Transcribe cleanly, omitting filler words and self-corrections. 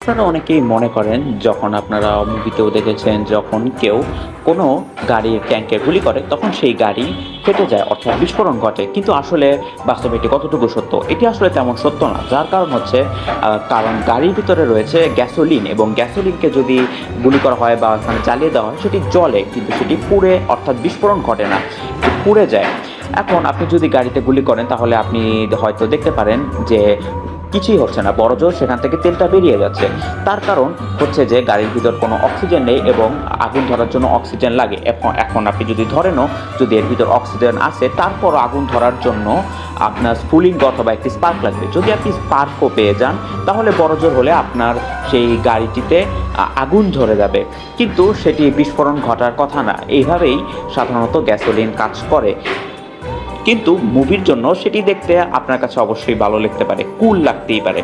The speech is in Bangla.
আপনারা অনেকেই মনে করেন যখন আপনারা মুভিতেও দেখেছেন যখন কেউ কোনো গাড়ির ট্যাঙ্কে গুলি করে তখন সেই গাড়ি ফেটে যায় অর্থাৎ বিস্ফোরণ ঘটে, কিন্তু আসলে বাস্তবে এটি কতটুকু সত্য? এটি আসলে তেমন সত্য না। যার কারণ হচ্ছে কারণ গাড়ির ভিতরে রয়েছে গ্যাসোলিন এবং গ্যাসোলিনকে যদি গুলি করা হয় বা ওখানে চালিয়ে দেওয়া হয় সেটি জ্বলে, কিন্তু সেটি পুড়ে অর্থাৎ বিস্ফোরণ ঘটে না, এটি পুড়ে যায়। এখন আপনি যদি গাড়িতে গুলি করেন তাহলে আপনি হয়তো দেখতে পারেন যে কিছুই হচ্ছে না, বড়জোর সেখান থেকে তেলটা বেরিয়ে যাচ্ছে। তার কারণ হচ্ছে যে গাড়ির ভিতর কোনো অক্সিজেন নেই এবং আগুন ধরার জন্য অক্সিজেন লাগে। এখন আপনি যদি ধরেনও যদি এর ভিতর অক্সিজেন আছে তারপরও আগুন ধরার জন্য আপনার স্ফুলিঙ্গ অথবা একটি স্পার্ক লাগবে। যদি আপনি স্পার্কও পেয়ে যান তাহলে বড়জোর হলে আপনার সেই গাড়িটিতে আগুন ধরে যাবে, কিন্তু সেটি বিস্ফোরণ ঘটার কথা না। এইভাবেই সাধারণত গ্যাসোলিন কাজ করে, কিন্তু মুভির জন্য সেটি দেখতে আপনার কাছে অবশ্যই ভালো লাগতে পারে, কুল লাগতেই পারে।